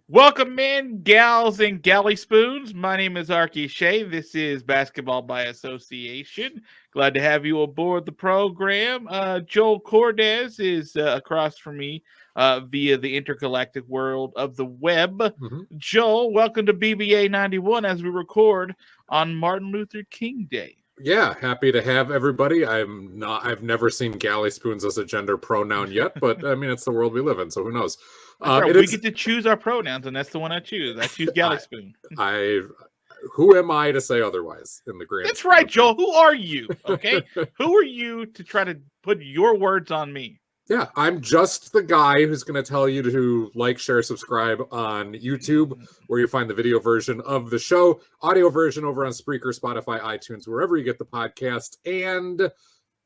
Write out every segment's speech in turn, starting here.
Welcome, men, gals, and galley spoons. My name is Arky Shea. This is Basketball by Association. Glad to have you aboard the program. Joel Cordes is across from me via the intergalactic world of the web. Joel, welcome to BBA 91 as we record on Martin Luther King Day. Yeah, happy to have everybody. I've never seen galley spoons as a gender pronoun yet, but I mean, it's the world we live in, so who knows? Right. We get to choose our pronouns, and that's the one I choose. I choose galley spoon. Who am I to say otherwise in the grand? That's right, Joel. Who are you? Okay, who are you to try to put your words on me? Yeah, I'm just the guy who's going to tell you to like, share, subscribe on YouTube, where you find the video version of the show, audio version over on Spreaker, Spotify, iTunes, wherever you get the podcast. And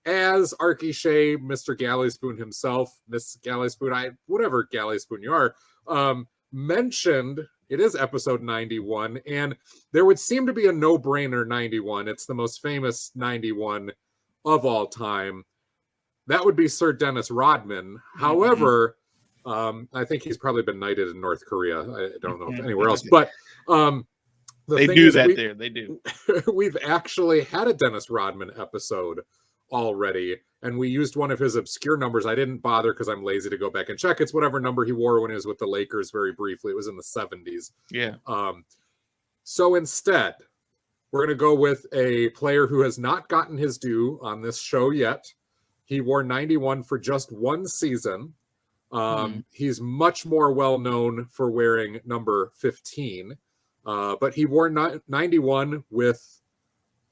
as Arky Shea, Mr. Galley Spoon himself, Miss Galley Spoon, whatever Galley Spoon you are, mentioned, it is episode 91, and there would seem to be a no-brainer 91. It's the most famous 91 of all time. That would be Sir Dennis Rodman. However, I think he's probably been knighted in North Korea. I don't know if anywhere else, but they do that there. They do. We've actually had a Dennis Rodman episode already, and we used one of his obscure numbers. I didn't bother because I'm lazy to go back and check. It's whatever number he wore when he was with the Lakers very briefly. It was in the 70s. Yeah. So instead, we're going to go with a player who has not gotten his due on this show yet. He wore 91 for just one season. He's much more well-known for wearing number 15. But he wore 91 with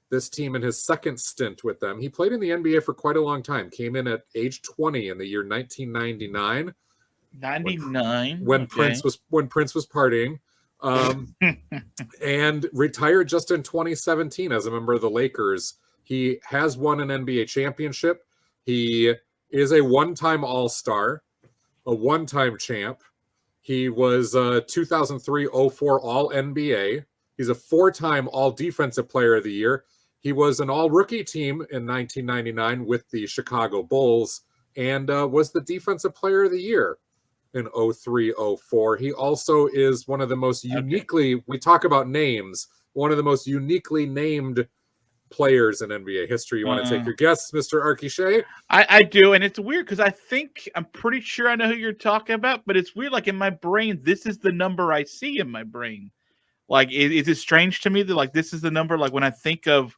this team in his second stint with them. He played in the NBA for quite a long time. Came in at age 20 in the year 1999. 99. When Prince was partying. And retired just in 2017 as a member of the Lakers. He has won an NBA championship. He is a one-time All-Star, a one-time champ. He was a 2003-04 All-NBA. He's a four-time All-Defensive Player of the Year. He was an All-Rookie team in 1999 with the Chicago Bulls and was the Defensive Player of the Year in 03-04. He also is one of the most uniquely, we talk about names, one of the most uniquely named players in NBA history. You want to take your guess, Mr. Arky Shea? I do, and it's weird because I'm pretty sure I know who you're talking about, but it's weird. Like in my brain, this is the number I see in my brain. Like, is it strange to me that like this is the number? Like when I think of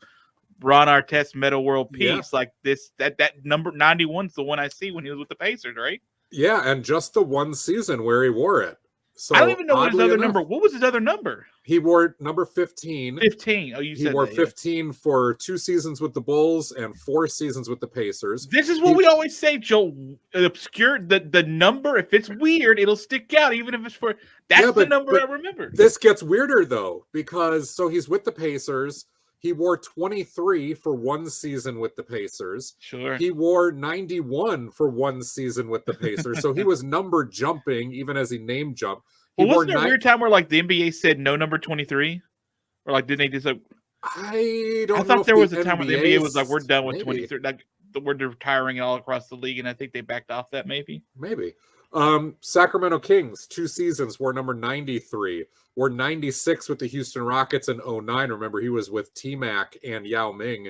Ron Artest Meta World Peace, like this, that number 91 is the one I see when he was with the Pacers, right? Yeah, and just the one season where he wore it. So I don't even know what his other number. What was his other number? He wore number 15. 15. Oh, you said he wore 15 for 2 seasons with the Bulls and 4 seasons with the Pacers. This is what we always say, Joe. Obscure the number. If it's weird, it'll stick out, even if it's for. That's the number I remember. This gets weirder though, because he's with the Pacers. He wore 23 for 1 season with the Pacers. Sure. He wore 91 for 1 season with the Pacers. So he was number jumping even as he name jumped. Well, wasn't there a weird time where like the NBA said no number 23? Or like didn't they just like I don't know. I thought there was a time when the NBA was like, we're done with maybe 23. Like we're retiring it all across the league, and I think they backed off that maybe. Maybe. Sacramento Kings, 2 seasons, wore number 93. Wore 96 with the Houston Rockets in 09. Remember, he was with T-Mac and Yao Ming.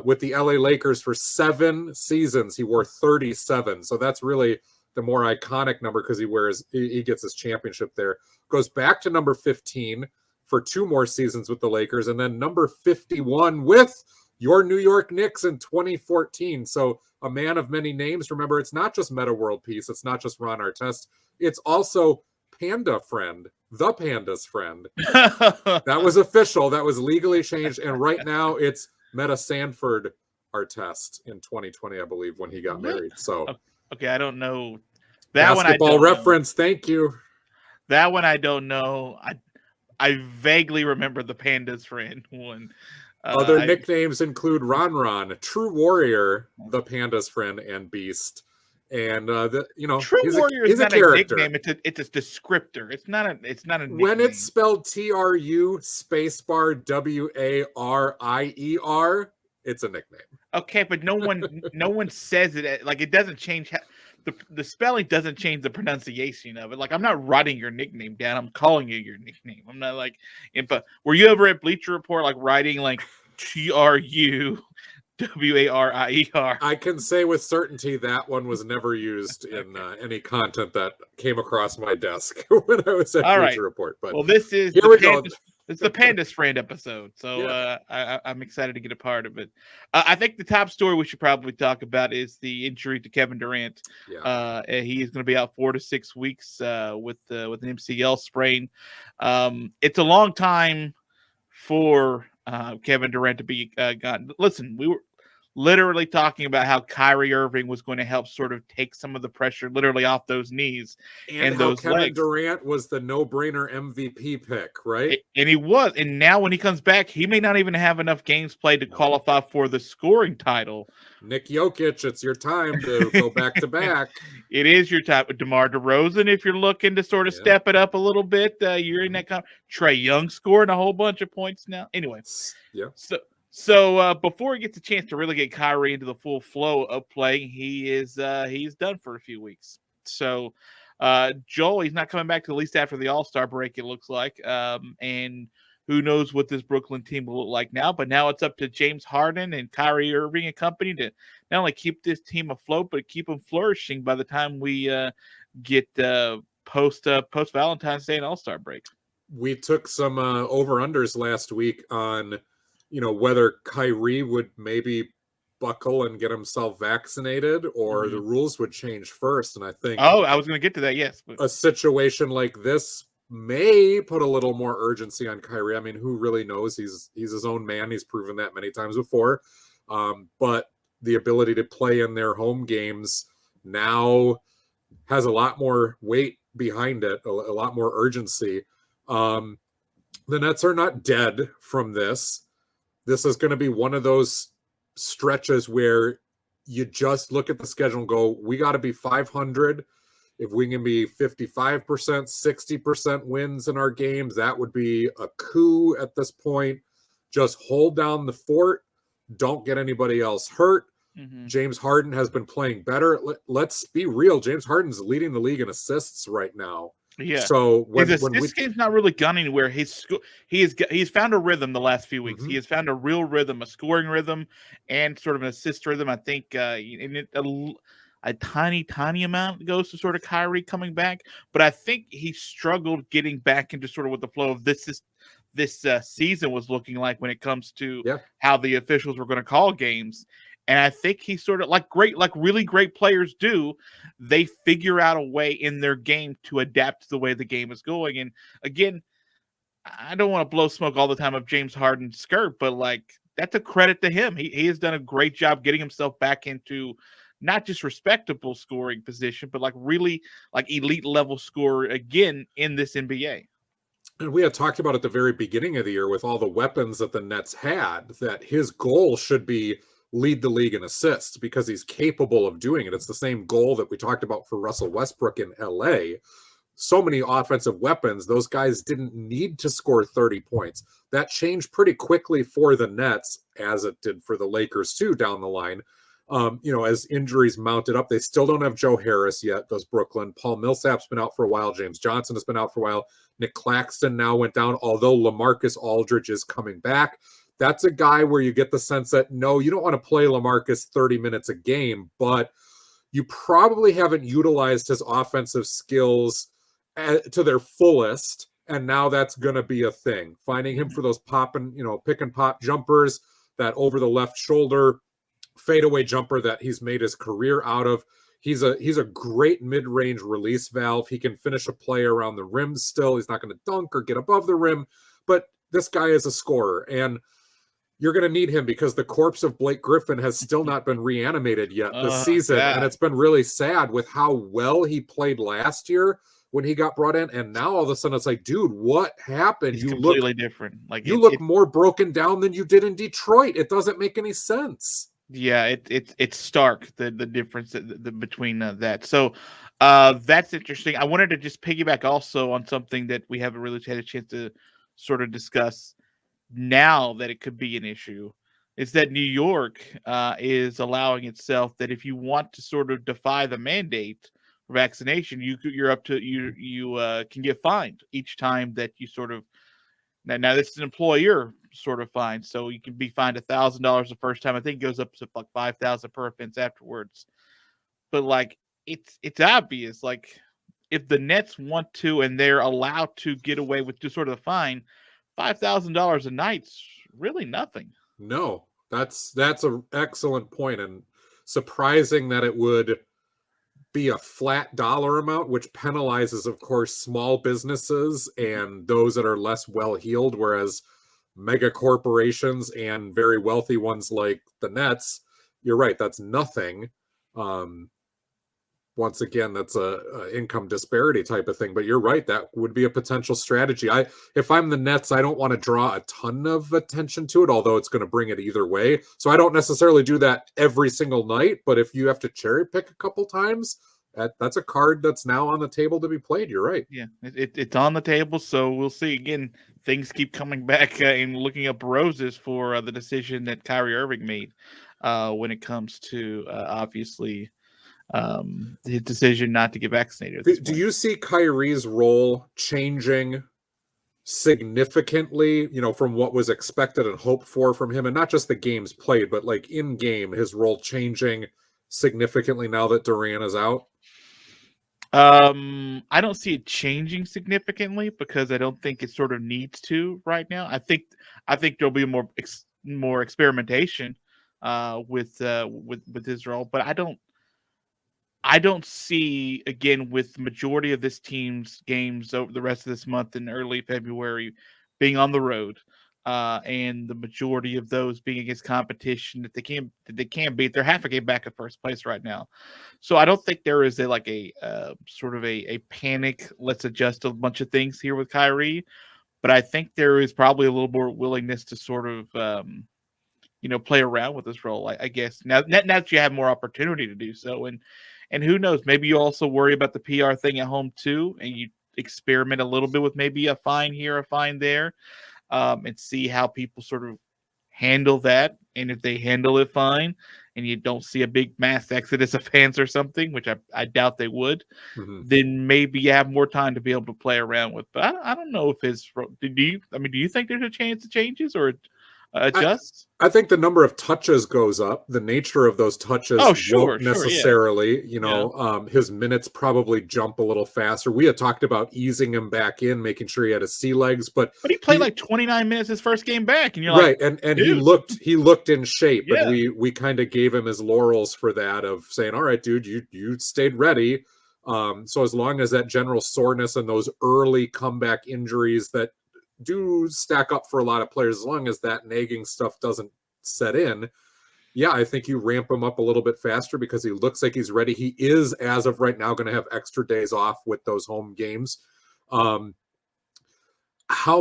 With the LA Lakers for 7 seasons, he wore 37. So that's really the more iconic number because he gets his championship there. Goes back to number 15 for 2 more seasons with the Lakers, and then number 51 with your New York Knicks in 2014. So a man of many names. Remember, it's not just Meta World Peace. It's not just Ron Artest. It's also Panda Friend, the Panda's friend. That was official. That was legally changed. And right now it's Meta Sanford Artest in 2020, I believe, when he got married. So okay, I don't know that basketball reference. Thank you. That one I don't know. I vaguely remember the Panda's friend one. Other nicknames include Ron, True Warrior, the Panda's friend, and Beast. And True Warrior is not a nickname. It's a descriptor. It's not a nickname. When it's spelled TRU spacebar WARIER, it's a nickname. Okay, but no one says it. Like it doesn't change. the spelling doesn't change the pronunciation of it. Like, I'm not writing your nickname down. I'm calling you your nickname. I'm not like, but were you ever at Bleacher Report, like writing like TRUWARIER? I can say with certainty that one was never used in any content that came across my desk when I was at All Bleacher right. Report. But Well, this is here we go. It's the Pandas Friend episode, so Yeah. I'm excited to get a part of it. I think the top story we should probably talk about is the injury to Kevin Durant. Yeah. He is going to be out 4 to 6 weeks with an MCL sprain. It's a long time for Kevin Durant to be gone. Listen, we were literally talking about how Kyrie Irving was going to help sort of take some of the pressure literally off those knees And how those Kevin legs. Durant was the no-brainer MVP pick, right? And he was. And now when he comes back, he may not even have enough games played to qualify for the scoring title. Nick Jokic, it's your time to go back to back. It is your time. DeMar DeRozan, if you're looking to sort of step it up a little bit, you're in that kind of Trae Young scoring a whole bunch of points now. Anyway, yeah. So before he gets a chance to really get Kyrie into the full flow of playing, he's done for a few weeks. So Joel, he's not coming back to at least after the All-Star break, it looks like. And who knows what this Brooklyn team will look like now. But now it's up to James Harden and Kyrie Irving and company to not only keep this team afloat, but keep them flourishing by the time we get post Valentine's Day and All-Star break. We took some over-unders last week on whether Kyrie would maybe buckle and get himself vaccinated or the rules would change first. And I think I was going to get to that. Yes. A situation like this may put a little more urgency on Kyrie. I mean, who really knows? He's his own man. He's proven that many times before. But the ability to play in their home games now has a lot more weight behind it, a lot more urgency. The Nets are not dead from this. This is going to be one of those stretches where you just look at the schedule and go, we got to be 500. If we can be 55%, 60% wins in our games, that would be a coup at this point. Just hold down the fort. Don't get anybody else hurt. James Harden has been playing better. Let's be real. James Harden's leading the league in assists right now. Yeah. So his game's not really gone anywhere. He's found a rhythm the last few weeks. He has found a real rhythm, a scoring rhythm, and sort of an assist rhythm. I think a tiny amount goes to sort of Kyrie coming back, but I think he struggled getting back into sort of what the flow of this season was looking like when it comes to how the officials were going to call games. And I think he sort of like really great players do. They figure out a way in their game to adapt to the way the game is going. And again, I don't want to blow smoke all the time of James Harden's skirt, but like that's a credit to him. He has done a great job getting himself back into not just respectable scoring position, but like really like elite level scorer again in this NBA. And we had talked about at the very beginning of the year with all the weapons that the Nets had, that his goal should be lead the league in assists because he's capable of doing it. It's the same goal that we talked about for Russell Westbrook in LA. So many offensive weapons, those guys didn't need to score 30 points. That changed pretty quickly for the Nets, as it did for the Lakers too down the line. As injuries mounted up, they still don't have Joe Harris yet, does Brooklyn. Paul Millsap's been out for a while. James Johnson has been out for a while. Nick Claxton now went down, although LaMarcus Aldridge is coming back. That's a guy where you get the sense that, no, you don't want to play LaMarcus 30 minutes a game, but you probably haven't utilized his offensive skills to their fullest, and now that's going to be a thing. Finding him for those pick and pop jumpers, that over the left shoulder fadeaway jumper that he's made his career out of. He's a great mid-range release valve. He can finish a play around the rim still. He's not going to dunk or get above the rim, but this guy is a scorer, and you're going to need him because the corpse of Blake Griffin has still not been reanimated yet this season. Yeah. And it's been really sad with how well he played last year when he got brought in. And now all of a sudden it's like, dude, what happened? He's completely different. Like you look more broken down than you did in Detroit. It doesn't make any sense. Yeah, it's stark, the difference between that. So that's interesting. I wanted to just piggyback also on something that we haven't really had a chance to sort of discuss now that it could be an issue. is that New York is allowing itself that if you want to sort of defy the mandate for vaccination, you're up to you can get fined each time that you sort of now this is an employer sort of fine, so you can be fined $1,000 the first time. I think it goes up to like 5,000 per offense afterwards. But like it's obvious, like if the Nets want to and they're allowed to get away with just sort of the fine, $5,000 a night's really nothing. No, that's an excellent point, and surprising that it would be a flat dollar amount, which penalizes, of course, small businesses and those that are less well-heeled, whereas mega corporations and very wealthy ones like the Nets, you're right, that's nothing. Once again, that's a income disparity type of thing, but you're right, that would be a potential strategy. If I'm the Nets, I don't want to draw a ton of attention to it, although it's going to bring it either way, so I don't necessarily do that every single night. But if you have to cherry pick a couple times, that's a card that's now on the table to be played. You're right. Yeah, it's on the table, so we'll see. Again, things keep coming back and looking up roses for the decision that Kyrie Irving made when it comes to obviously his decision not to get vaccinated. Do you see Kyrie's role changing significantly, from what was expected and hoped for from him, and not just the games played, but like in game, his role changing significantly now that Durant is out? I don't see it changing significantly because I don't think it sort of needs to right now. I think there'll be more experimentation with his role, but I don't see, again, with the majority of this team's games over the rest of this month and early February being on the road, and the majority of those being against competition that they can't beat. They're half a game back at first place right now, so I don't think there is a sort of a panic. Let's adjust a bunch of things here with Kyrie, but I think there is probably a little more willingness to sort of play around with this role. I guess now that you have more opportunity to do so, and who knows, maybe you also worry about the PR thing at home too, and you experiment a little bit with maybe a fine here, a fine there, and see how people sort of handle that. And if they handle it fine, and you don't see a big mass exodus of fans or something, which I doubt they would, then maybe you have more time to be able to play around with. But I don't know if do you think there's a chance it changes or adjusts? I think the number of touches goes up. The nature of those touches won't necessarily, his minutes probably jump a little faster. We had talked about easing him back in, making sure he had his sea legs, but he played like 29 minutes his first game back, and you're right, like, and he looked in shape, and we kind of gave him his laurels for that, of saying, all right, dude, you stayed ready. So as long as that general soreness and those early comeback injuries that do stack up for a lot of players, as long as that nagging stuff doesn't set in, I think you ramp him up a little bit faster because he looks like he's ready. He is, as of right now, going to have extra days off with those home games. How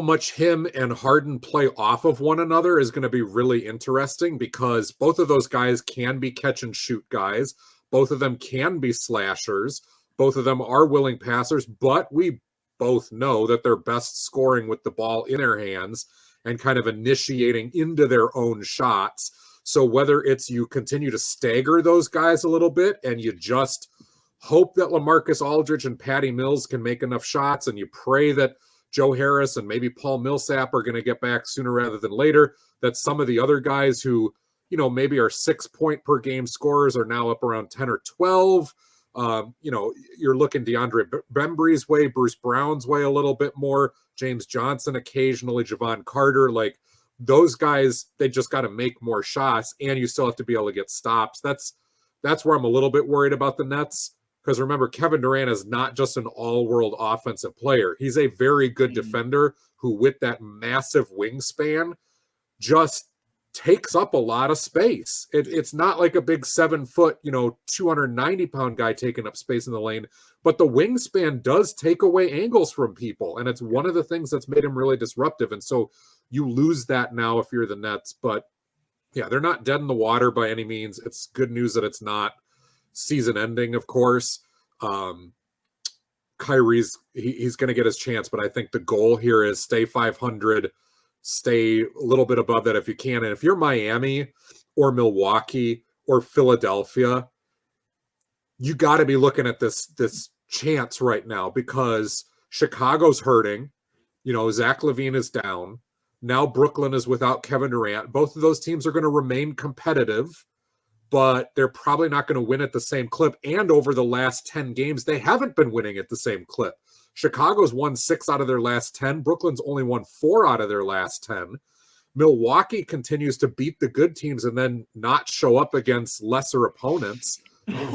much him and Harden play off of one another is going to be really interesting, because both of those guys can be catch and shoot guys. Both of them can be slashers. Both of them are willing passers, but we both know that they're best scoring with the ball in their hands and kind of initiating into their own shots. So whether it's you continue to stagger those guys a little bit and you just hope that LaMarcus Aldridge and Patty Mills can make enough shots, and you pray that Joe Harris and maybe Paul Millsap are going to get back sooner rather than later, that some of the other guys who, maybe are 6 point per game scorers are now up around 10 or 12. You're looking DeAndre Bembry's way, Bruce Brown's way a little bit more, James Johnson occasionally, Javon Carter. Like, those guys, they just got to make more shots, and you still have to be able to get stops. That's where I'm a little bit worried about the Nets, because remember, Kevin Durant is not just an all-world offensive player. He's a very good defender who, with that massive wingspan, just takes up a lot of space. It's not like a big 7 foot, 290 pound guy taking up space in the lane, but the wingspan does take away angles from people. And it's one of the things that's made him really disruptive. And so you lose that now if you're the Nets, but they're not dead in the water by any means. It's good news that it's not season ending, of course. Kyrie's, he's going to get his chance, but I think the goal here is stay 500, stay a little bit above that if you can. And if you're Miami or Milwaukee or Philadelphia, you got to be looking at this chance right now, because Chicago's hurting. Zach LaVine is down. Now Brooklyn is without Kevin Durant. Both of those teams are going to remain competitive, but they're probably not going to win at the same clip. And over the last 10 games, they haven't been winning at the same clip. Chicago's won 6 out of their last 10. Brooklyn's only won 4 out of their last 10. Milwaukee continues to beat the good teams and then not show up against lesser opponents.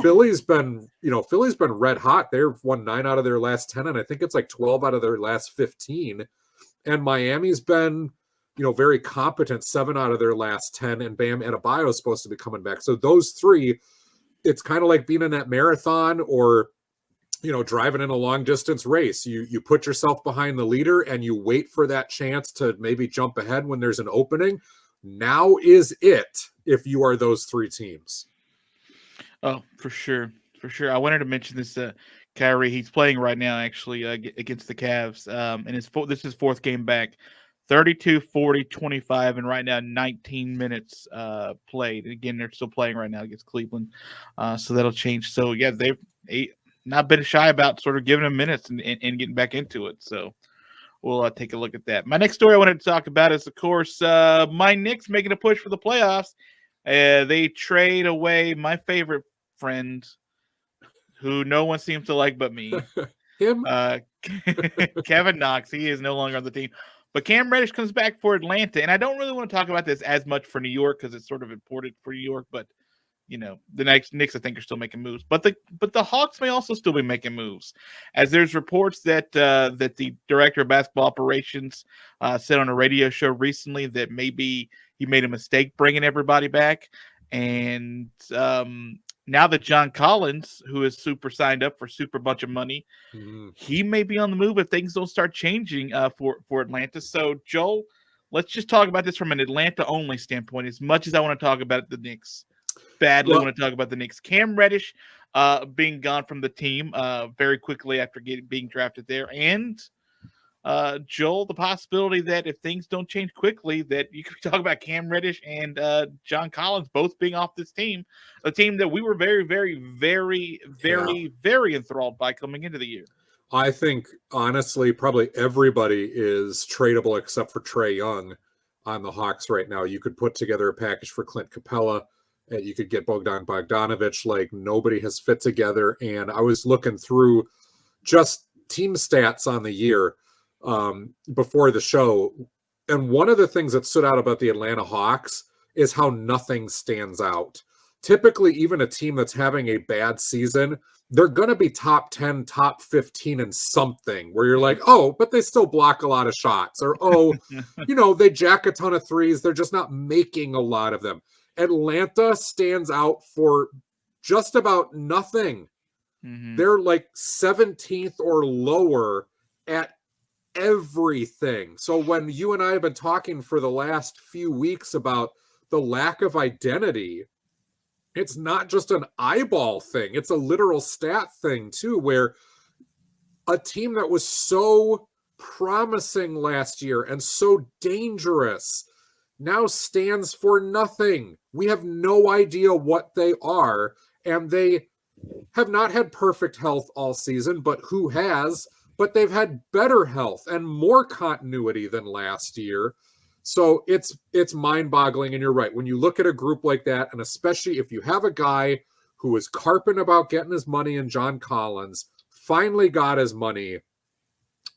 Philly's been red hot. They've won 9 out of their last 10, and I think it's like 12 out of their last 15. And Miami's been, very competent, 7 out of their last 10, and Bam Adebayo is supposed to be coming back. So those three, it's kind of like being in that marathon or, driving in a long distance race. You put yourself behind the leader and you wait for that chance to maybe jump ahead when there's an opening. Now is it if you are those three teams. Oh, for sure. For sure. I wanted to mention this, Kyrie, he's playing right now, actually, against the Cavs. And this is his 4th game back. 32, 40, 25, and right now 19 minutes played. Again, they're still playing right now against Cleveland. So that'll change. So, yeah, they've not been shy about sort of giving him minutes and getting back into it. So we'll take a look at that. My next story I wanted to talk about is, of course, my Knicks making a push for the playoffs. They trade away my favorite friend, who no one seems to like but me. Him? Kevin Knox. He is no longer on the team. But Cam Reddish comes back for Atlanta. And I don't really want to talk about this as much for New York because it's sort of important for New York. But, the Knicks, I think, are still making moves. But the Hawks may also still be making moves, as there's reports that the director of basketball operations said on a radio show recently that maybe he made a mistake bringing everybody back. And now that John Collins, who is super signed up for super bunch of money, he may be on the move if things don't start changing for Atlanta. So, Joel, let's just talk about this from an Atlanta-only standpoint. As much as I want to talk about the Knicks, badly want to talk about the Knicks. Cam Reddish being gone from the team very quickly after being drafted there. And, Joel, the possibility that if things don't change quickly, that you could talk about Cam Reddish and John Collins both being off this team, a team that we were very, very, very, very, very enthralled by coming into the year. I think, honestly, probably everybody is tradable except for Trae Young on the Hawks right now. You could put together a package for Clint Capella. You could get Bogdan Bogdanovic. Like, nobody has fit together. And I was looking through just team stats on the year before the show. And one of the things that stood out about the Atlanta Hawks is how nothing stands out. Typically, even a team that's having a bad season, they're going to be top 10, top 15 in something where you're like, oh, but they still block a lot of shots. Or, oh, they jack a ton of threes. They're just not making a lot of them. Atlanta stands out for just about nothing. They're like 17th or lower at everything. So when you and I have been talking for the last few weeks about the lack of identity, it's not just an eyeball thing. It's a literal stat thing too, where a team that was so promising last year and so dangerous now stands for nothing. We have no idea what they are, and they have not had perfect health all season, but who has? But they've had better health and more continuity than last year. So it's mind-boggling, and you're right. When you look at a group like that, and especially if you have a guy who is carping about getting his money in John Collins, finally got his money,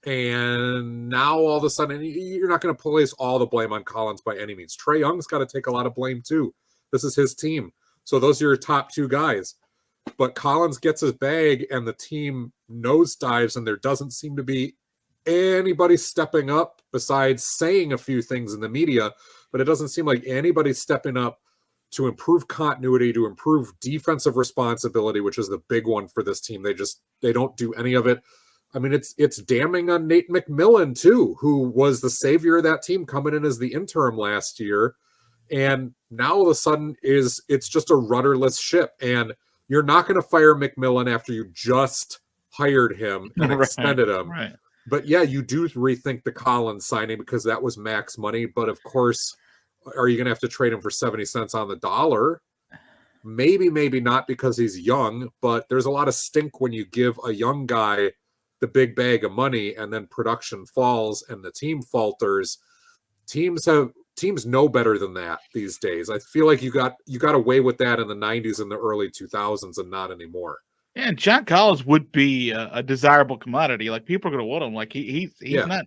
and now all of a sudden, you're not going to place all the blame on Collins by any means. Trae Young's got to take a lot of blame too. This is his team. So those are your top two guys. But Collins gets his bag and the team nosedives, and there doesn't seem to be anybody stepping up besides saying a few things in the media, but it doesn't seem like anybody's stepping up to improve continuity, to improve defensive responsibility, which is the big one for this team. They don't do any of it. I mean, it's damning on Nate McMillan too, who was the savior of that team coming in as the interim last year. And now all of a sudden it's just a rudderless ship. And you're not going to fire McMillan after you just hired him and extended him. Right. But yeah, you do rethink the Collins signing because that was max money. But of course, are you going to have to trade him for 70 cents on the dollar? Maybe, maybe not because he's young, but there's a lot of stink when you give a young guy the big bag of money and then production falls and the team falters. Teams know better than that these days. I feel like you got away with that in the 90s and the early 2000s and not anymore. Yeah, and John Collins would be a desirable commodity. Like people are going to want him. Like he's not.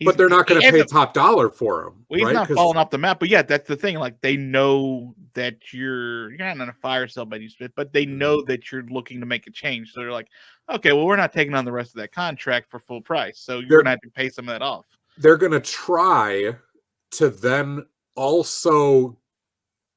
But they're not going to pay top dollar for him. Well, he's right? not falling off the map. But yeah, that's the thing. Like they know that you're not on a fire sale by any Smith, but they know that you're looking to make a change. So they're like, okay, well, we're not taking on the rest of that contract for full price. So you're going to have to pay some of that off. They're going to try to then also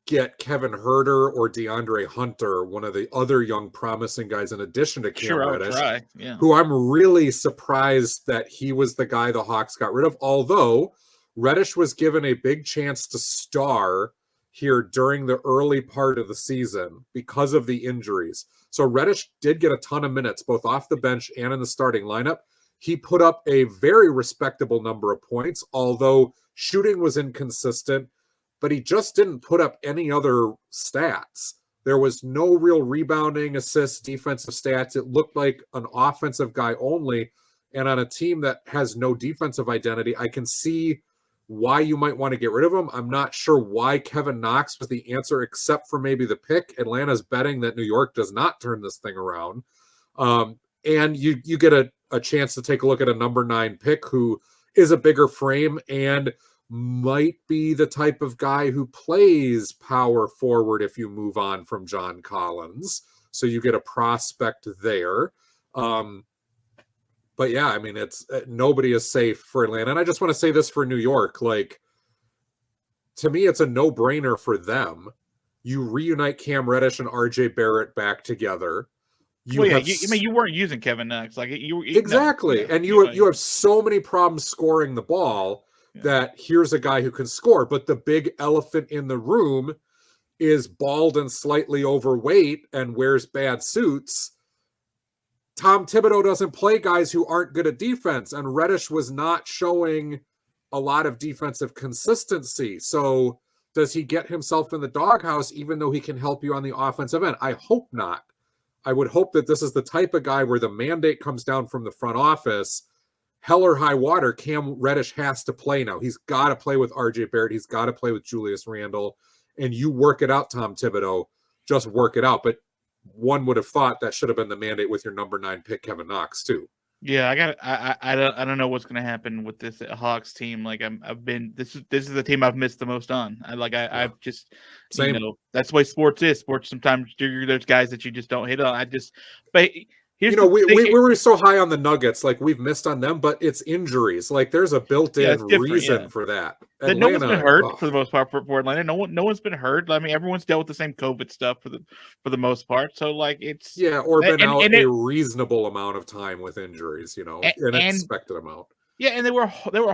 get Kevin Herter or DeAndre Hunter, one of the other young promising guys, in addition to Cam Reddish, who I'm really surprised that he was the guy the Hawks got rid of, although Reddish was given a big chance to star here during the early part of the season because of the injuries. So Reddish did get a ton of minutes, both off the bench and in the starting lineup. He put up a very respectable number of points, although shooting was inconsistent, but he just didn't put up any other stats. There was no real rebounding, assists, defensive stats. It looked like an offensive guy only. And on a team that has no defensive identity, I can see why you might want to get rid of him. I'm not sure why Kevin Knox was the answer, except for maybe the pick. Atlanta's betting that New York does not turn this thing around. And you get a chance to take a look at a number 9 pick who is a bigger frame and might be the type of guy who plays power forward if you move on from John Collins. So you get a prospect there. But yeah, I mean, it's nobody is safe for Atlanta. And I just want to say this for New York. Like, to me, it's a no-brainer for them. You reunite Cam Reddish and RJ Barrett back together. You weren't using Kevin Knox. Like exactly. And you have so many problems scoring the ball that here's a guy who can score. But the big elephant in the room is bald and slightly overweight and wears bad suits. Tom Thibodeau doesn't play guys who aren't good at defense, and Reddish was not showing a lot of defensive consistency. So does he get himself in the doghouse even though he can help you on the offensive end? I hope not. I would hope that this is the type of guy where the mandate comes down from the front office. Hell or high water, Cam Reddish has to play now. He's got to play with RJ Barrett. He's got to play with Julius Randle. And you work it out, Tom Thibodeau. Just work it out. But one would have thought that should have been the mandate with your number 9 pick, Kevin Knox, too. Yeah, I don't know what's going to happen with this Hawks team. Like this is the team I've missed the most on. I've just Same. That's the way sports is. Sports sometimes there's guys that you just don't hit on. But here's we were so high on the Nuggets, like we've missed on them, but it's injuries. Like there's a built-in reason for that. Atlanta, no one's been hurt for the most part for Atlanta. No one's been hurt. I mean, everyone's dealt with the same COVID stuff for the most part. So like it's been out a reasonable amount of time with injuries, an expected amount. Yeah, and they were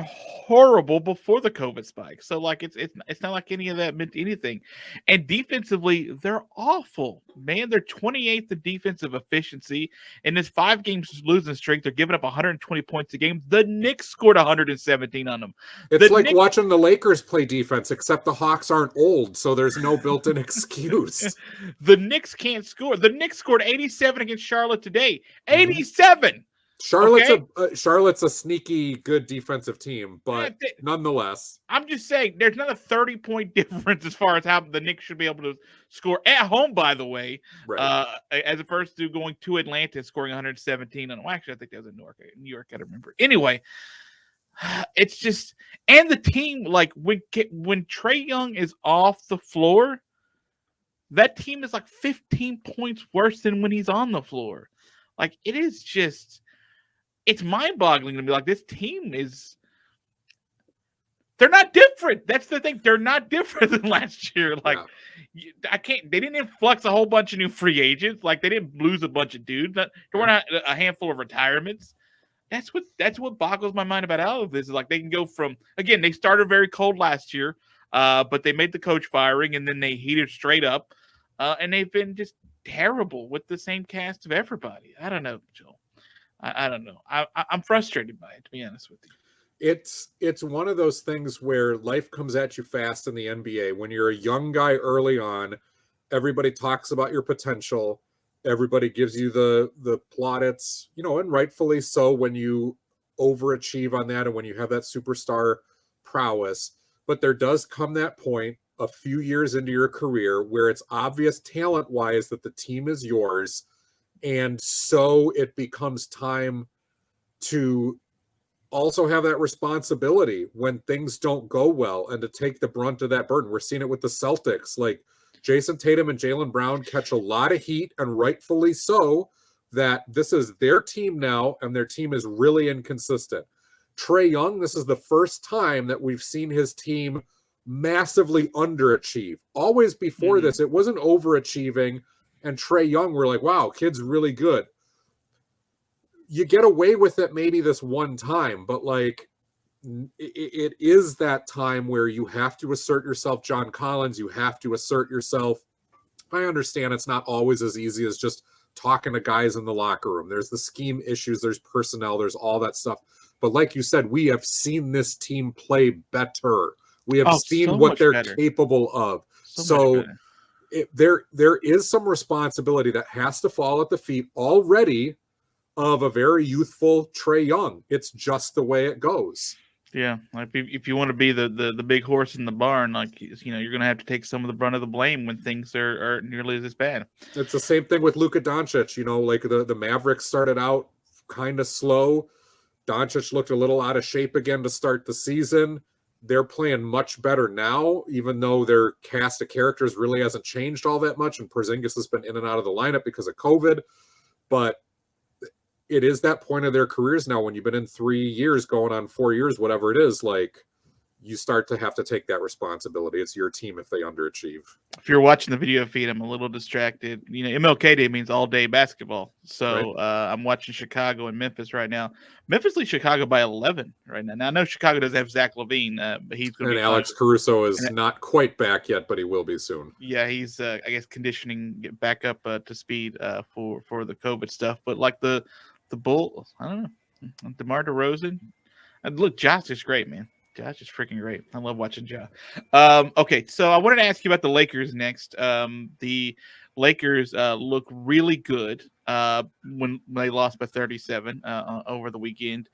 horrible before the COVID spike. So like it's not like any of that meant anything. And defensively, they're awful, man. They're 28th in defensive efficiency. In this 5 games losing streak, they're giving up 120 points a game. The Knicks scored 117 on them. It's like watching the Lakers play defense, except the Hawks aren't old, so there's no built-in excuse. The Knicks can't score. The Knicks scored 87 against Charlotte today. 87. Charlotte's a sneaky good defensive team, but nonetheless, I'm just saying there's not a 30-point difference as far as how the Knicks should be able to score at home. By the way, as opposed to going to Atlanta scoring 117. Well, actually, I think that was in New York. I don't remember. Anyway, it's just and the team like when Trae Young is off the floor, that team is like 15 points worse than when he's on the floor. Like it is just. It's mind-boggling to be like this team is. They're not different. That's the thing. They're not different than last year. Like, I can't. They didn't influx a whole bunch of new free agents. Like, they didn't lose a bunch of dudes. There weren't a handful of retirements. That's what boggles my mind about all of this. Is like they can go from again. They started very cold last year, but they made the coach firing and then they heated straight up, and they've been just terrible with the same cast of everybody. I don't know, Joel. I don't know. I'm frustrated by it, to be honest with you. It's one of those things where life comes at you fast in the NBA. When you're a young guy early on, everybody talks about your potential. Everybody gives you the plaudits, and rightfully so when you overachieve on that and when you have that superstar prowess. But there does come that point a few years into your career where it's obvious talent-wise that the team is yours, and so it becomes time to also have that responsibility when things don't go well and to take the brunt of that burden. We're seeing it with the Celtics. Like Jason Tatum and Jaylen Brown catch a lot of heat, and rightfully so, that this is their team now and their team is really inconsistent. Trae Young, this is the first time that we've seen his team massively underachieve. Always before this, it wasn't overachieving, and Trae Young, we're like, wow, kid's really good. You get away with it maybe this one time, but like it is that time where you have to assert yourself. John Collins, you have to assert yourself. I understand it's not always as easy as just talking to guys in the locker room. There's the scheme issues, there's personnel, there's all that stuff. But like you said, we have seen this team play better. We have seen what they're capable of. So there is some responsibility that has to fall at the feet already of a very youthful Trae Young. It's just the way it goes. Yeah, like if you want to be the big horse in the barn, like you're going to have to take some of the brunt of the blame when things are nearly as bad. It's the same thing with Luka Doncic. Like the Mavericks started out kind of slow. Doncic looked a little out of shape again to start the season. They're playing much better now, even though their cast of characters really hasn't changed all that much. And Porzingis has been in and out of the lineup because of COVID. But it is that point of their careers now when you've been in 3 years, going on 4 years, whatever it is, like you start to have to take that responsibility. It's your team if they underachieve. If you're watching the video feed, I'm a little distracted. MLK Day means all day basketball. So right. I'm watching Chicago and Memphis right now. Memphis leads Chicago by 11 right now. Now I know Chicago doesn't have Zach LaVine, but he's going to be. And Alex Caruso is not quite back yet, but he will be soon. Yeah, he's I guess conditioning, get back up to speed for the COVID stuff. But like the Bulls, I don't know, DeMar DeRozan. And look, Josh is great, man. Josh is freaking great. I love watching Josh. Okay, so I wanted to ask you about the Lakers next. The Lakers look really good when they lost by 37 over the weekend.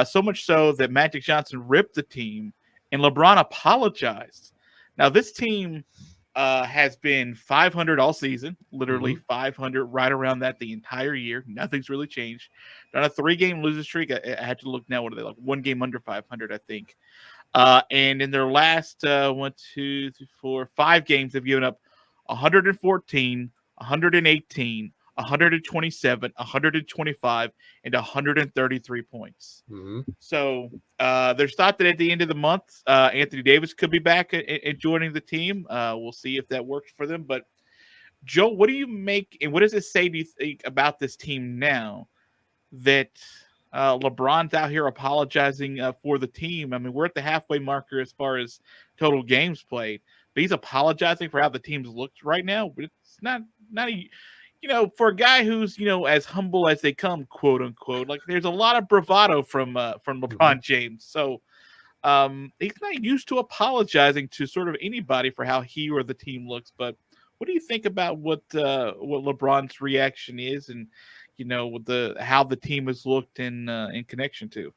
So much so that Magic Johnson ripped the team, and LeBron apologized. Now, this team has been 500 all season, literally 500, right around that the entire year. Nothing's really changed. On a 3-game losing streak, I had to look now. What are they like? 1 game under 500, I think. And in their last 1, 2, 3, 4, 5 games, they've given up 114, 118, 127, 125, and 133 points. So there's thought that at the end of the month, Anthony Davis could be back and joining the team. We'll see if that works for them. But Joe, what do you make, and what does it say, do you think, about this team now that LeBron's out here apologizing for the team? I mean, we're at the halfway marker as far as total games played, but he's apologizing for how the team's looked right now. But it's not a, for a guy who's, as humble as they come, quote unquote, like there's a lot of bravado from LeBron James. So he's not used to apologizing to sort of anybody for how he or the team looks. But what do you think about what LeBron's reaction is, and how the team has looked in connection to?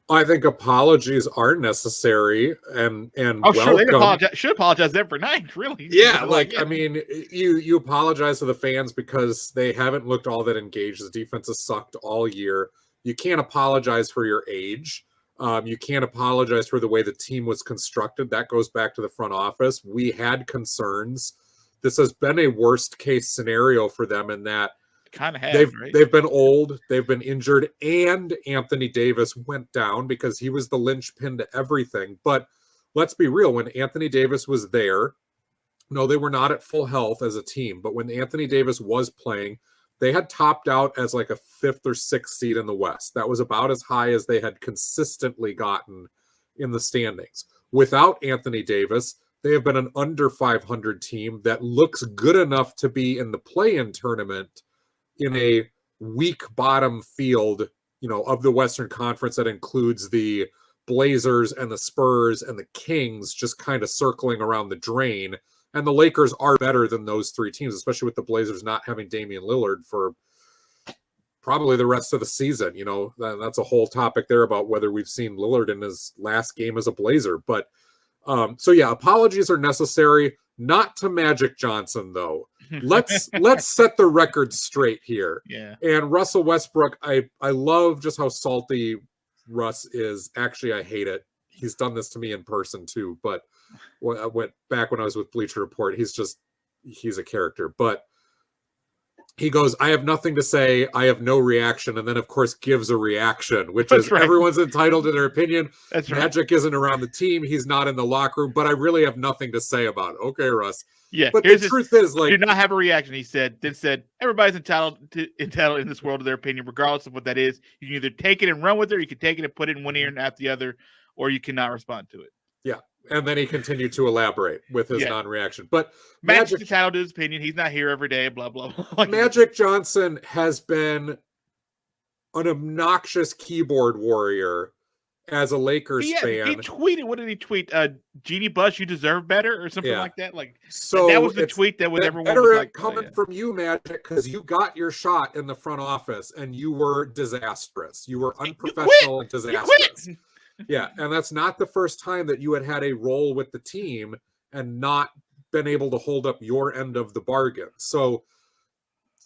I think apologies are necessary and welcome. Sure, they should apologize every night, really. Yeah, I mean, you apologize to the fans because they haven't looked all that engaged. The defense has sucked all year. You can't apologize for your age. You can't apologize for the way the team was constructed. That goes back to the front office. We had concerns. This has been a worst case scenario for them in that kind of have, they've been old, they've been injured, and Anthony Davis went down because he was the linchpin to everything. But let's be real, when Anthony Davis was there, no, they were not at full health as a team, but when Anthony Davis was playing, they had topped out as like a 5th or 6th seed in the West. That was about as high as they had consistently gotten in the standings. Without Anthony Davis, they have been an under 500 team that looks good enough to be in the play-in tournament in a weak bottom field, of the Western Conference that includes the Blazers and the Spurs and the Kings just kind of circling around the drain. And the Lakers are better than those three teams, especially with the Blazers not having Damian Lillard for probably the rest of the season. That's a whole topic there about whether we've seen Lillard in his last game as a Blazer. But so yeah, apologies are necessary. Not to Magic Johnson, though. Let's set the record straight here. Yeah. And Russell Westbrook, I love just how salty Russ is. Actually, I hate it. He's done this to me in person too. But I went back when I was with Bleacher Report. He's a character. But he goes, I have nothing to say. I have no reaction. And then, of course, gives a reaction, which is everyone's entitled to their opinion. That's right. Magic isn't around the team. He's not in the locker room, but I really have nothing to say about it. Okay, Russ. Yeah. But the truth is, do not have a reaction. He said, everybody's entitled in this world to their opinion, regardless of what that is. You can either take it and run with it, or you can take it and put it in one ear and out the other, or you cannot respond to it. Yeah. And then he continued to elaborate with his non-reaction. But Magic's entitled to his opinion. He's not here every day, blah, blah, blah. Magic Johnson has been an obnoxious keyboard warrior as a Lakers fan. He tweeted, what did he tweet? Jeannie Buss, you deserve better, or something like that. So that was the tweet that with everyone better was like, coming from you, Magic, because you got your shot in the front office and you were disastrous. You were unprofessional and disastrous. Yeah, and that's not the first time that you had a role with the team and not been able to hold up your end of the bargain. So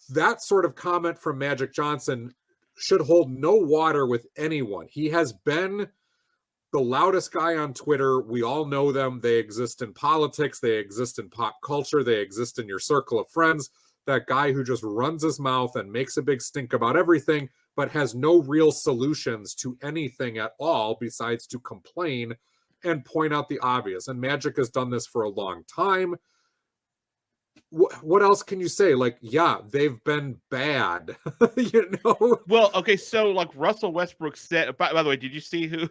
that sort of comment from Magic Johnson should hold no water with anyone. He has been the loudest guy on Twitter. We all know them. They exist in politics. They exist in pop culture. They exist in your circle of friends. That guy who just runs his mouth and makes a big stink about everything, but has no real solutions to anything at all besides to complain and point out the obvious. And Magic has done this for a long time. What else can you say? They've been bad, Well, okay, so Russell Westbrook said, by the way, did you see who?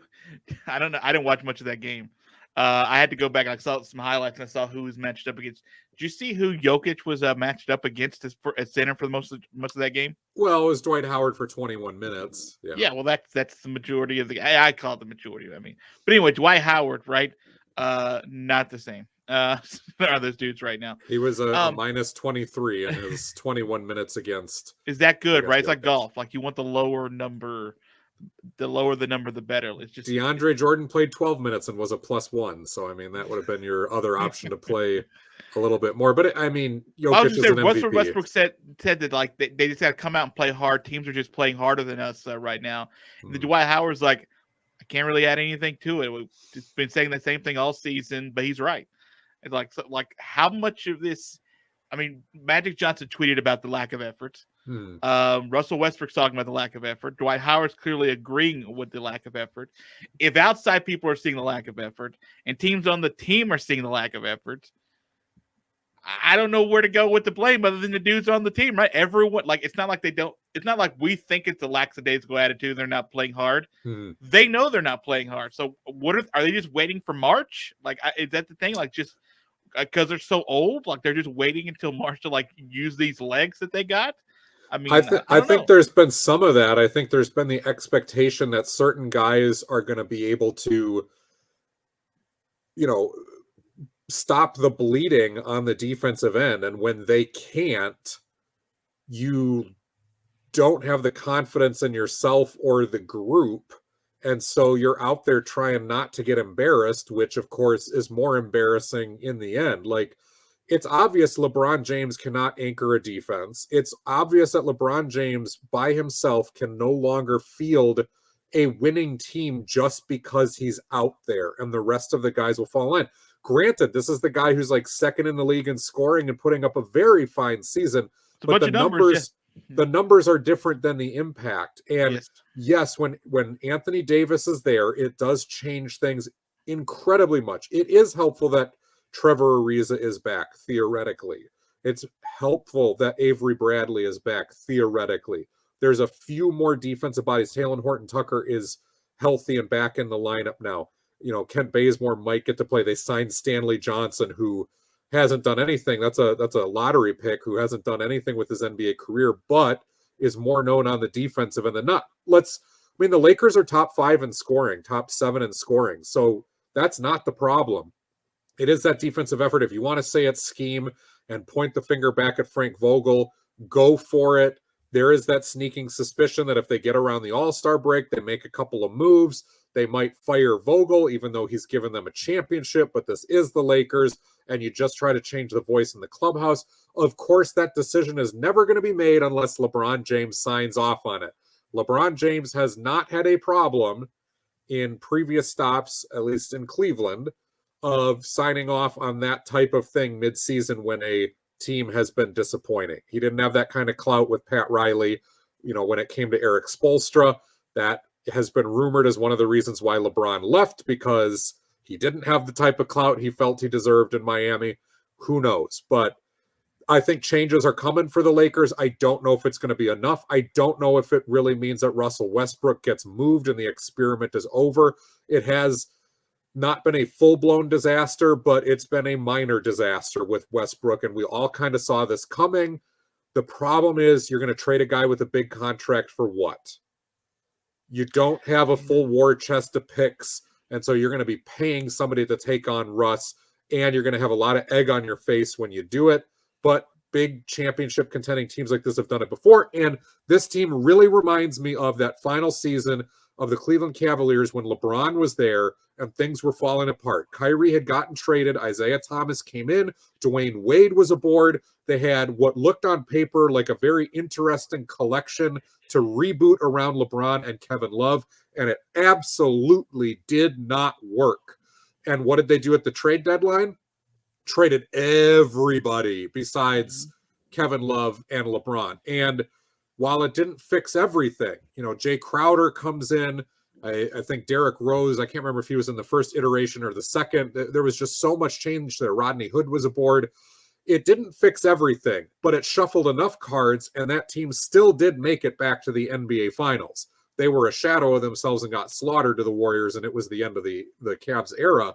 I don't know. I didn't watch much of that game. I had to go back and I saw some highlights and I saw who was matched up against. Did you see who Jokic was matched up against at center for most of that game? Well, it was Dwight Howard for 21 minutes. Yeah. Well, that's the majority of the. I call it the majority. But anyway, Dwight Howard, right? Not the same. Are those dudes right now? He was a minus 23 in his 21 minutes against. Is that good? Right? It's like golf. You want the lower number. The lower the number, the better. It's just DeAndre Jordan played 12 minutes and was a +1. So that would have been your other option to play a little bit more. But Jokic is an MVP. Westbrook said that they just got to come out and play hard. Teams are just playing harder than us right now. The Dwight Howard's I can't really add anything to it. We've just been saying the same thing all season, but he's right. It's how much of this? Magic Johnson tweeted about the lack of effort. Russell Westbrook's talking about the lack of effort. Dwight Howard's clearly agreeing with the lack of effort. If outside people are seeing the lack of effort and teams on the team are seeing the lack of effort, I don't know where to go with the blame other than the dudes on the team, right? Everyone, it's not like they don't. It's not like we think it's a lackadaisical attitude. They're not playing hard. They know they're not playing hard. So are they just waiting for March? Is that the thing? Just because they're so old, they're just waiting until March to use these legs that they got. I think there's been some of that. I think there's been the expectation that certain guys are going to be able to, stop the bleeding on the defensive end. And when they can't, you don't have the confidence in yourself or the group. And so you're out there trying not to get embarrassed, which of course is more embarrassing in the end. It's obvious LeBron James cannot anchor a defense. It's obvious that LeBron James by himself can no longer field a winning team just because he's out there and the rest of the guys will fall in. Granted, this is the guy who's second in the league in scoring and putting up a very fine season, but the numbers are different than the impact. And yes, when Anthony Davis is there, it does change things incredibly much. It is helpful that Trevor Ariza is back, theoretically. It's helpful that Avery Bradley is back, theoretically. There's a few more defensive bodies. Talen Horton-Tucker is healthy and back in the lineup now. Kent Bazemore might get to play. They signed Stanley Johnson, who hasn't done anything. That's a lottery pick who hasn't done anything with his NBA career, but is more known on the defensive and the Lakers are top 5 in scoring, top 7 in scoring. So that's not the problem. It is that defensive effort. If you want to say it's scheme and point the finger back at Frank Vogel, go for it. There is that sneaking suspicion that if they get around the All-Star break, they make a couple of moves, they might fire Vogel, even though he's given them a championship, but this is the Lakers, and you just try to change the voice in the clubhouse. Of course, that decision is never going to be made unless LeBron James signs off on it. LeBron James has not had a problem in previous stops, at least in Cleveland, of signing off on that type of thing mid-season when a team has been disappointing. He didn't have that kind of clout with Pat Riley, when it came to Eric Spoelstra. That has been rumored as one of the reasons why LeBron left, because he didn't have the type of clout he felt he deserved in Miami. Who knows? But I think changes are coming for the Lakers. I don't know if it's going to be enough. I don't know if it really means that Russell Westbrook gets moved and the experiment is over. It has not been a full-blown disaster, but it's been a minor disaster with Westbrook, and we all kind of saw this coming. The problem is you're going to trade a guy with a big contract for what? You don't have a full war chest of picks, and so you're going to be paying somebody to take on Russ, and you're going to have a lot of egg on your face when you do it. But big championship contending teams like this have done it before, and this team really reminds me of that final season of the Cleveland Cavaliers when LeBron was there and things were falling apart. Kyrie had gotten traded. Isaiah Thomas came in. Dwayne Wade was aboard. They had what looked on paper like a very interesting collection to reboot around LeBron and Kevin Love, and it absolutely did not work. And what did they do at the trade deadline? Traded everybody besides Kevin Love and LeBron. And while it didn't fix everything, Jay Crowder comes in. I think Derrick Rose, I can't remember if he was in the first iteration or the second. There was just so much change there. Rodney Hood was aboard. It didn't fix everything, but it shuffled enough cards, and that team still did make it back to the NBA Finals. They were a shadow of themselves and got slaughtered to the Warriors, and it was the end of the Cavs era,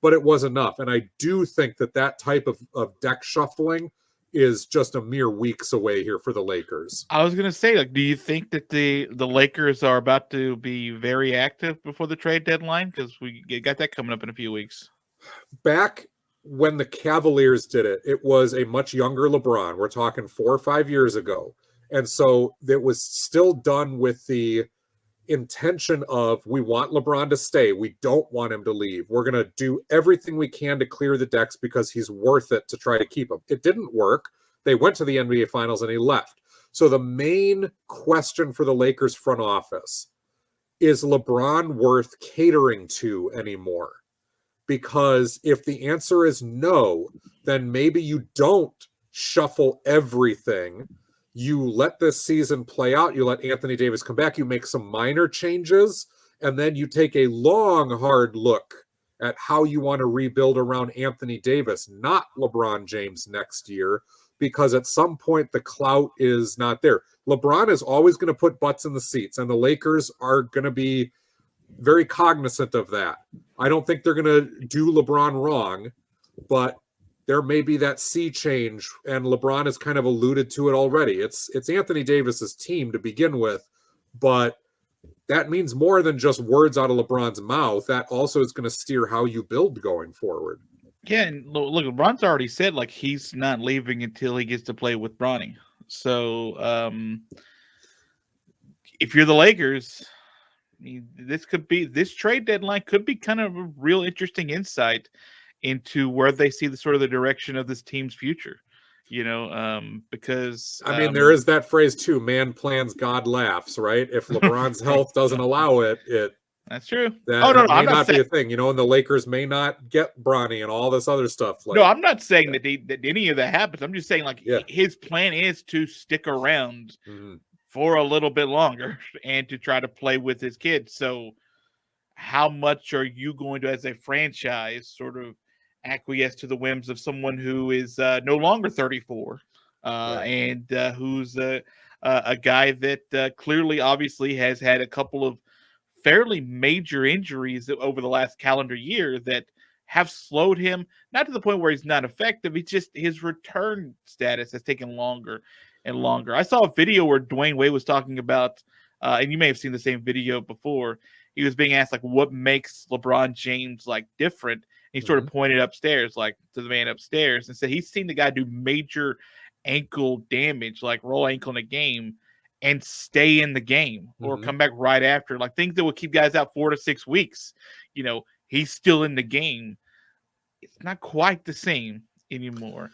but it was enough. And I do think that type of deck shuffling is just a mere weeks away here for the Lakers. I was going to say, do you think that the Lakers are about to be very active before the trade deadline? Because we got that coming up in a few weeks. Back when the Cavaliers did it, it was a much younger LeBron. We're talking 4 or 5 years ago. And so it was still done with the intention of, we want LeBron to stay. We don't want him to leave. We're going to do everything we can to clear the decks because he's worth it to try to keep him. It didn't work. They went to the NBA Finals and he left. So the main question for the Lakers front office is LeBron worth catering to anymore? Because if the answer is no, then maybe you don't shuffle everything. You let this season play out. You let Anthony Davis come back. You make some minor changes, and then you take a long, hard look at how you want to rebuild around Anthony Davis, not LeBron James next year, because at some point the clout is not there. LeBron is always going to put butts in the seats, and the Lakers are going to be very cognizant of that. I don't think they're going to do LeBron wrong, but there may be that sea change, and LeBron has kind of alluded to it already. It's Anthony Davis's team to begin with, but that means more than just words out of LeBron's mouth. That also is going to steer how you build going forward. Yeah, and look, LeBron's already said he's not leaving until he gets to play with Bronny. So if you're the Lakers, this trade deadline could be kind of a real interesting insight into where they see the direction of this team's future, because there is that phrase too, man plans, God laughs, right? If LeBron's health doesn't allow it, that's true. That may not be a thing, and the Lakers may not get Bronny and all this other stuff. No, I'm not saying that any of that happens. I'm just saying his plan is to stick around for a little bit longer and to try to play with his kids. So how much are you going to, as a franchise, sort of acquiesce to the whims of someone who is no longer 34 and who's a guy that clearly, obviously, has had a couple of fairly major injuries over the last calendar year that have slowed him, not to the point where he's not effective. It's just his return status has taken longer. and longer. I saw a video where Dwayne Wade was talking about, and you may have seen the same video before. He was being asked like, what makes LeBron James like different? And he sort of pointed upstairs, like to the man upstairs, and said he's seen the guy do major ankle damage, like roll ankle in a game, and stay in the game or come back right after, like things that would keep guys out 4 to 6 weeks. He's still in the game. It's not quite the same anymore.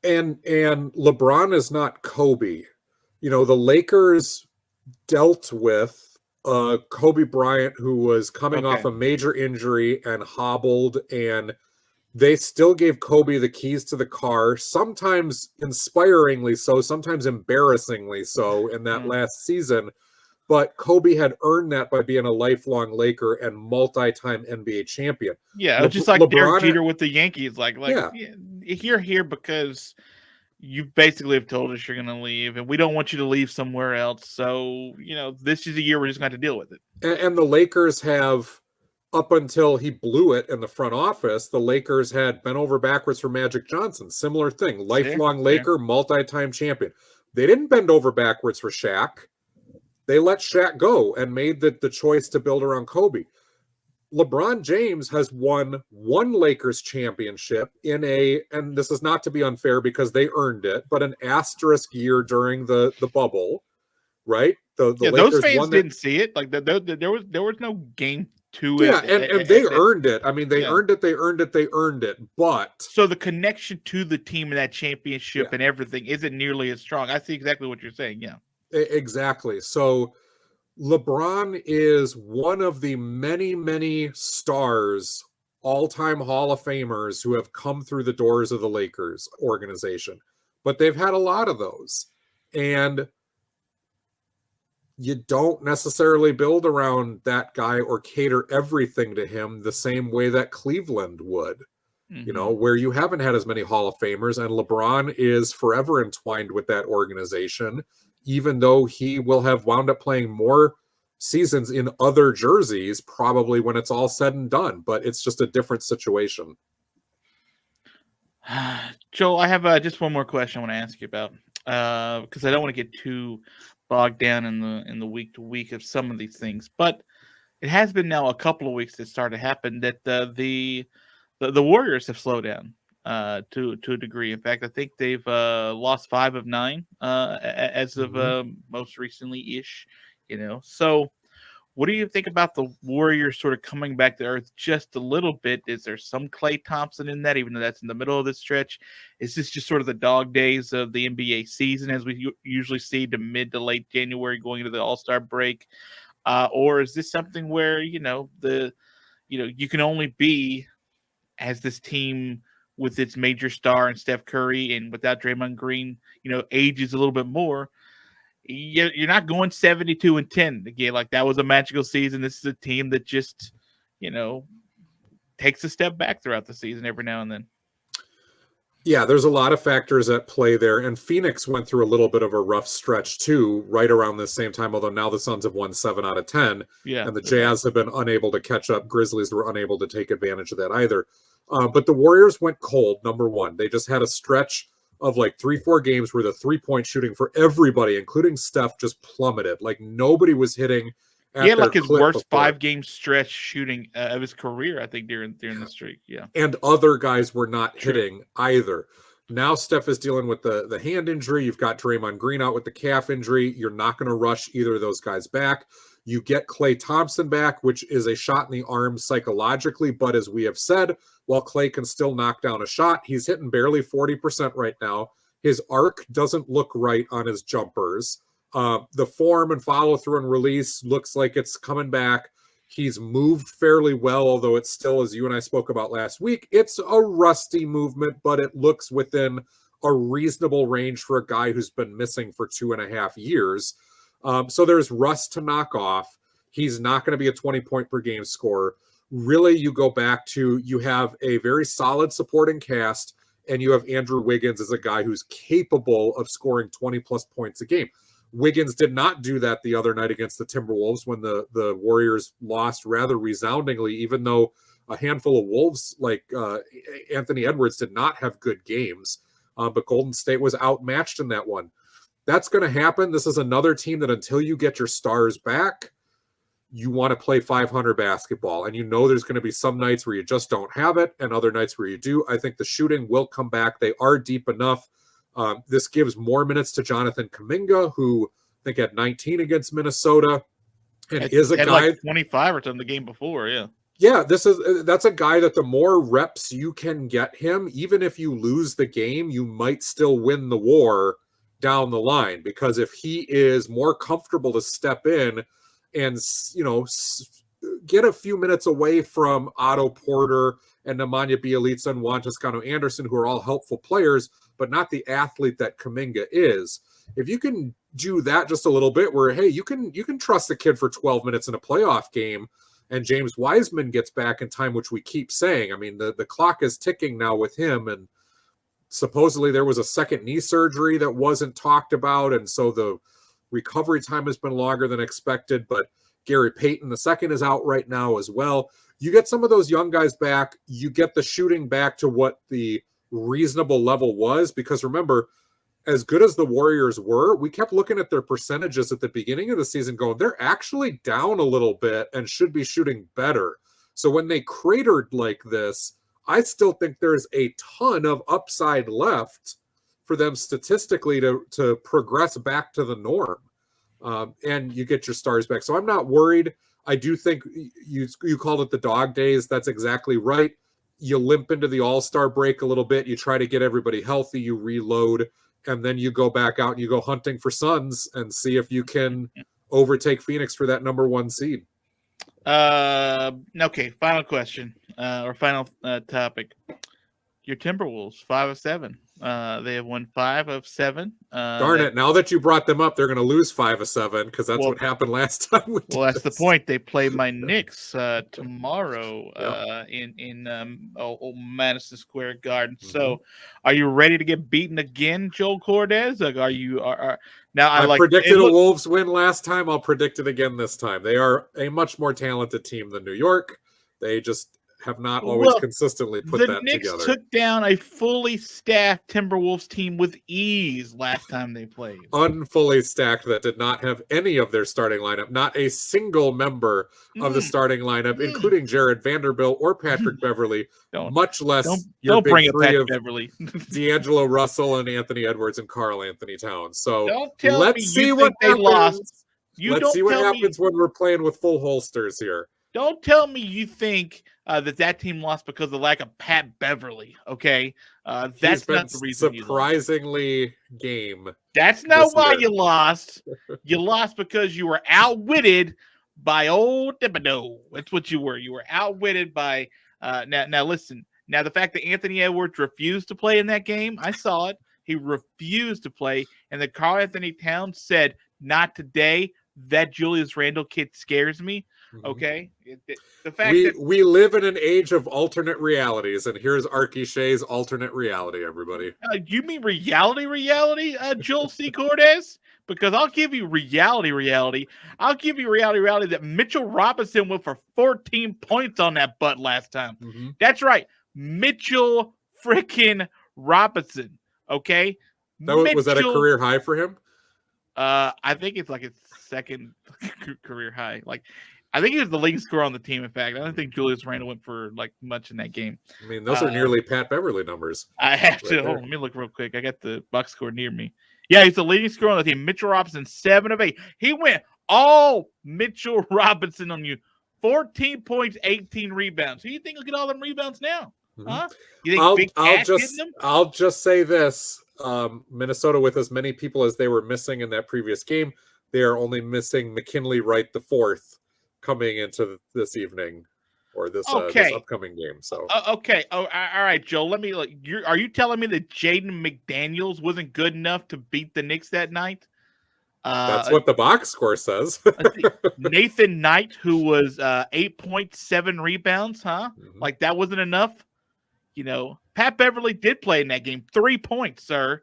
And LeBron is not Kobe. The Lakers dealt with Kobe Bryant, who was coming off a major injury and hobbled, and they still gave Kobe the keys to the car, sometimes inspiringly so, sometimes embarrassingly so in that last season. But Kobe had earned that by being a lifelong Laker and multi-time NBA champion. Yeah, it was just like LeBron, Derek Jeter with the Yankees. You're here because you basically have told us you're going to leave, and we don't want you to leave somewhere else. So, this is a year we're just going to deal with it. And the Lakers have, up until he blew it in the front office, the Lakers had bent over backwards for Magic Johnson. Similar thing. Lifelong Laker, multi-time champion. They didn't bend over backwards for Shaq. They let Shaq go and made the choice to build around Kobe. LeBron James has won one Lakers championship and this is not to be unfair because they earned it, but an asterisk year during the bubble, right? The Lakers those fans didn't see it. Like there was no game to it. Yeah, and they earned it. I mean, they earned it. But so the connection to the team in that championship and everything isn't nearly as strong. I see exactly what you're saying. Yeah. Exactly. So LeBron is one of the many, many stars, all-time Hall of Famers who have come through the doors of the Lakers organization. But they've had a lot of those. And you don't necessarily build around that guy or cater everything to him the same way that Cleveland would. Where you haven't had as many Hall of Famers, and LeBron is forever entwined with that organization, even though he will have wound up playing more seasons in other jerseys, probably when it's all said and done, but it's just a different situation. Joel, I have just one more question I want to ask you about, because I don't want to get too bogged down in the week to week of some of these things, but it has been now a couple of weeks that started to happen that the Warriors have slowed down to a degree. In fact, I think they've lost 5 of 9 as of most recently ish. So what do you think about the Warriors sort of coming back to earth just a little bit? Is there some Klay Thompson in that, even though that's in the middle of the stretch? Is this just sort of the dog days of the NBA season as we usually see to mid to late January going into the All-Star break? Or is this something where, you can only be as this team with its major star and Steph Curry and without Draymond Green, ages a little bit more? You're not going 72-10 again. Like that was a magical season. This is a team that just, takes a step back throughout the season every now and then. Yeah, there's a lot of factors at play there. And Phoenix went through a little bit of a rough stretch too, right around the same time, although now the Suns have won 7 out of 10. Yeah. And the Jazz have been unable to catch up. Grizzlies were unable to take advantage of that either. But the Warriors went cold, number one. They just had a stretch of like 3-4 games where the 3-point shooting for everybody, including Steph, just plummeted. Like nobody was hitting. He had like his worst 5-game stretch shooting of his career, I think, during the streak. Yeah. And other guys were not hitting either. Now Steph is dealing with the hand injury. You've got Draymond Green out with the calf injury. You're not going to rush either of those guys back. You get Klay Thompson back, which is a shot in the arm psychologically. But as we have said, while Klay can still knock down a shot, he's hitting barely 40% right now. His arc doesn't look right on his jumpers. The form and follow through and release looks like it's coming back. He's moved fairly well, although it's still, as you and I spoke about last week, it's a rusty movement, but it looks within a reasonable range for a guy who's been missing for 2.5 years. So there's rust to knock off. He's not going to be a 20-point per game scorer. Really, you go back to, you have a very solid supporting cast, and you have Andrew Wiggins as a guy who's capable of scoring 20-plus points a game. Wiggins did not do that the other night against the Timberwolves when the Warriors lost rather resoundingly, even though a handful of Wolves like Anthony Edwards did not have good games. But Golden State was outmatched in that one. That's going to happen. This is another team that until you get your stars back, you want to play 500 basketball. And there's going to be some nights where you just don't have it and other nights where you do. I think the shooting will come back. They are deep enough. This gives more minutes to Jonathan Kaminga, who I think had 19 against Minnesota. And is a guy like 25 or something the game before. Yeah. Yeah, that's a guy that the more reps you can get him, even if you lose the game, you might still win the war down the line, because if he is more comfortable to step in and get a few minutes away from Otto Porter and Nemanja Bjelica and Juan Toscano Anderson, who are all helpful players, but not the athlete that Kaminga is. If you can do that just a little bit, where hey, you can trust the kid for 12 minutes in a playoff game, and James Wiseman gets back in time, which we keep saying. I mean, the clock is ticking now with him, and supposedly there was a second knee surgery that wasn't talked about, and so the recovery time has been longer than expected, but Gary Payton II is out right now as well. You get some of those young guys back, you get the shooting back to what the reasonable level was, because remember, as good as the Warriors were, we kept looking at their percentages at the beginning of the season going, they're actually down a little bit and should be shooting better. So when they cratered like this, I still think there's a ton of upside left for them statistically to progress back to the norm. And you get your stars back. So I'm not worried. I do think you called it the dog days. That's exactly right. You limp into the All-Star break a little bit. You try to get everybody healthy. You reload. And then you go back out and you go hunting for Suns and see if you can overtake Phoenix for that number 1 seed. Okay, final question or final topic. Your Timberwolves, 5 of 7. They have won 5 of 7. Darn it! Now that you brought them up, they're going to lose 5 of 7 because that's what happened last time. That's the point. They play my Knicks tomorrow in Madison Square Garden. Mm-hmm. So, are you ready to get beaten again, Joel Cordes? Like, are you? Now I predicted a Wolves win last time. I'll predict it again this time. They are a much more talented team than New York. They just have not always consistently put that Knicks together. The Knicks took down a fully staffed Timberwolves team with ease last time they played. Unfully stacked that did not have any of their starting lineup. Not a single member of the starting lineup, including Jared Vanderbilt or Patrick Beverly, much less don't bring up Patrick Beverly. D'Angelo Russell and Anthony Edwards and Karl Anthony Towns. So let's see what they lost. Let's see what happens when we're playing with full holsters here. Don't tell me you think that team lost because of the lack of Pat Beverly, okay? That's not the reason surprisingly game. That's not why you lost. You lost because you were outwitted by old Thibodeau. That's what you were. You were outwitted by now listen. Now the fact that Anthony Edwards refused to play in that game, I saw it. He refused to play, and the Karl Anthony Towns said, "Not today. That Julius Randle kid scares me." Okay, the fact we live in an age of alternate realities, and here's Arky Shea's alternate reality. Everybody, you mean reality, Joel C. Cordes? Because I'll give you reality. I'll give you reality that Mitchell Robinson went for 14 points on that butt last time. Mm-hmm. That's right, Mitchell freaking Robinson. Okay, was that a career high for him? I think it's like his second career high. Like, I think he was the leading scorer on the team. In fact, I don't think Julius Randle went for like much in that game. I mean, those are nearly Pat Beverly numbers. I have to hold on, let me look real quick. I got the box score near me. Yeah, he's the leading scorer on the team. Mitchell Robinson, 7 of 8. He went all Mitchell Robinson on you. 14 points, 18 rebounds. Who do you think will get all them rebounds now? Mm-hmm. Huh? You think Big Cat getting them? I'll just say this. Minnesota, with as many people as they were missing in that previous game, they are only missing McKinley Wright IV coming into this evening or this upcoming game. So okay. All right, Joe. Let me look. Are you telling me that Jaden McDaniels wasn't good enough to beat the Knicks that night? That's what the box score says. Nathan Knight, who was 8.7 rebounds, huh? Mm-hmm. Like that wasn't enough. You know, Pat Beverly did play in that game. 3 points, sir.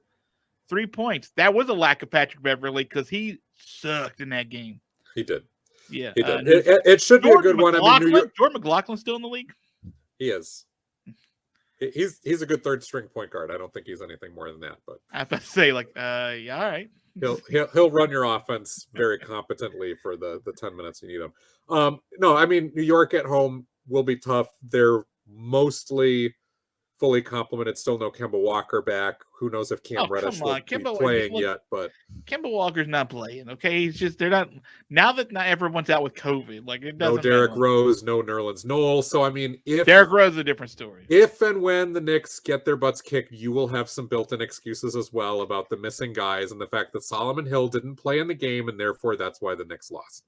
3 points. That was a lack of Patrick Beverly because he sucked in that game. He did. Yeah. He did. It should be a good one. I mean, Jordan McLaughlin's still in the league? He is. He's a good third string point guard. I don't think he's anything more than that. But I have to say, like, yeah, all right. He'll run your offense very competently for the 10 minutes you need him. No, I mean, New York at home will be tough. They're mostly fully complemented. Still no Kemba Walker back. Who knows if Cam Reddish will be playing yet? But Kemba Walker's not playing. Okay, he's just they're not now that not everyone's out with COVID. Like it doesn't. No Derrick matter. Rose, no Nerlens Noel. So I mean, if Derrick Rose is a different story. If and when the Knicks get their butts kicked, you will have some built-in excuses as well about the missing guys and the fact that Solomon Hill didn't play in the game, and therefore that's why the Knicks lost.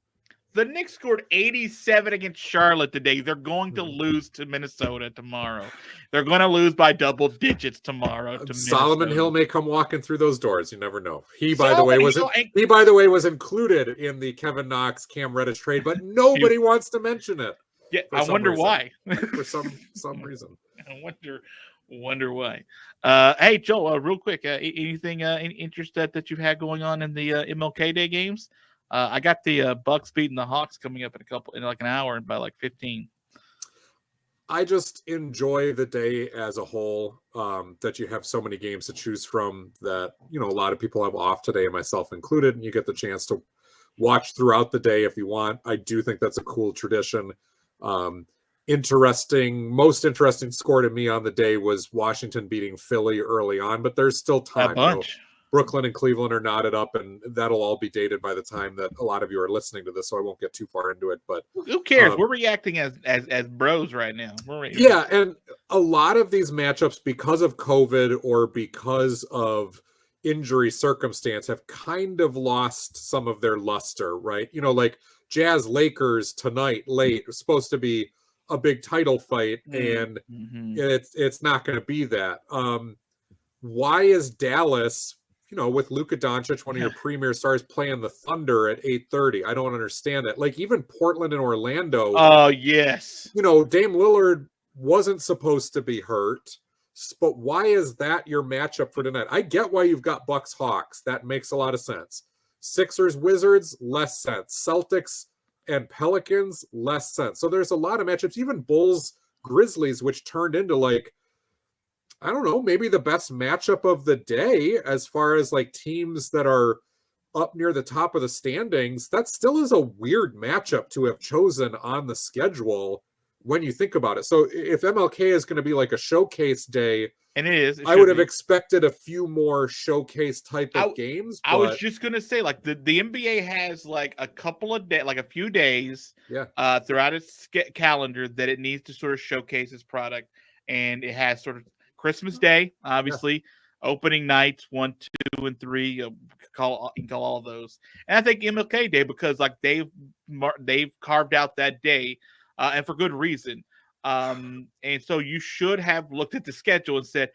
The Knicks scored 87 against Charlotte today. They're going to lose to Minnesota tomorrow. They're going to lose by double digits tomorrow. To Solomon Hill may come walking through those doors. You never know. He, by the way, was included in the Kevin Knox Cam Reddish trade, but nobody wants to mention it. Yeah, I wonder why. For some reason. I wonder why. Hey, Joel, real quick, anything any interest that you've had going on in the MLK Day games? I got the Bucks beating the Hawks coming up in like an hour and by like 15. I just enjoy the day as a whole, that you have so many games to choose from that, a lot of people have off today, myself included, and you get the chance to watch throughout the day if you want. I do think that's a cool tradition. Most interesting score to me on the day was Washington beating Philly early on, but there's still time. Brooklyn and Cleveland are knotted up, and that'll all be dated by the time that a lot of you are listening to this, so I won't get too far into it. But who cares? We're reacting as bros right now. Yeah, and a lot of these matchups, because of COVID or because of injury circumstance, have kind of lost some of their luster, right? Like Jazz Lakers tonight late was supposed to be a big title fight, and it's not going to be that. Why is Dallas, with Luka Doncic, one of your premier stars, playing the Thunder at 8:30? I don't understand that. Like, even Portland and Orlando. Oh, yes. Dame Lillard wasn't supposed to be hurt, but why is that your matchup for tonight? I get why you've got Bucks Hawks. That makes a lot of sense. Sixers Wizards, less sense. Celtics and Pelicans, less sense. So there's a lot of matchups, even Bulls Grizzlies, which turned into I don't know, maybe the best matchup of the day as far as teams that are up near the top of the standings. That still is a weird matchup to have chosen on the schedule when you think about it. So if MLK is going to be a showcase day, and it I would have expected a few more showcase type of games. I was just going to say, the NBA has a couple of days, a few days throughout its calendar that it needs to sort of showcase its product. And it has sort of Christmas Day, obviously, opening nights 1, 2, and 3. You can call all of those, and I think MLK Day, because they've carved out that day, and for good reason. And so you should have looked at the schedule and said,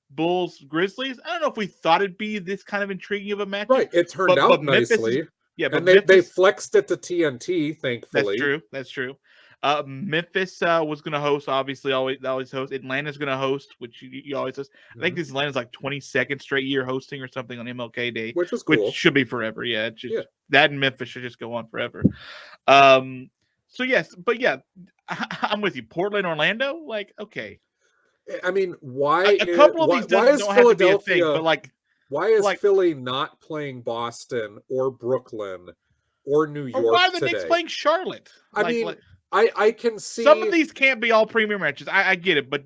Bulls Grizzlies. I don't know if we thought it'd be this kind of intriguing of a match. Right, it turned out nicely. But they flexed it to TNT. Thankfully, that's true. Memphis was going to host, obviously, always host. Atlanta's going to host, which you always host. I think this Atlanta's 22nd straight year hosting or something on MLK Day, which is cool. Which should be forever. Yeah, that and Memphis should just go on forever. So yes, but yeah, I'm with you. Portland, Orlando, okay. I mean, why? A couple of these don't have to be a thing, but why is Philly not playing Boston or Brooklyn or New York? Or why are the today? Knicks playing Charlotte? I mean. I can see some of these can't be all premier matches. I get it, but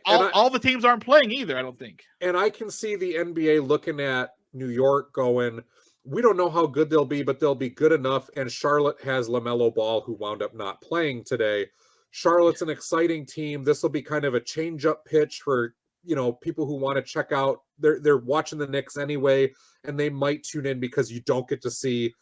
all the teams aren't playing either, I don't think. And I can see the NBA looking at New York going, we don't know how good they'll be, but they'll be good enough. And Charlotte has LaMelo Ball, who wound up not playing today. Charlotte's an exciting team. This will be kind of a change-up pitch for people who want to check out. They're watching the Knicks anyway, and they might tune in because you don't get to see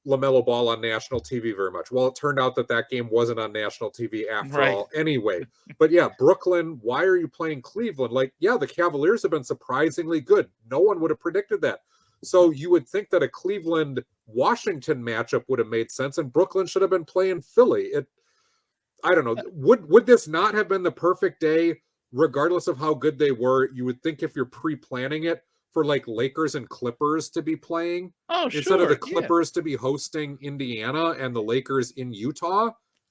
LaMelo Ball on national TV very much. Well, it turned out that game wasn't on national TV after all anyway. But yeah, Brooklyn, why are you playing Cleveland? The Cavaliers have been surprisingly good. No one would have predicted that. So you would think that a Cleveland-Washington matchup would have made sense, and Brooklyn should have been playing Philly. I don't know. Would this not have been the perfect day, regardless of how good they were? You would think if you're pre-planning it, for Lakers and Clippers to be playing instead of the Clippers to be hosting Indiana and the Lakers in Utah.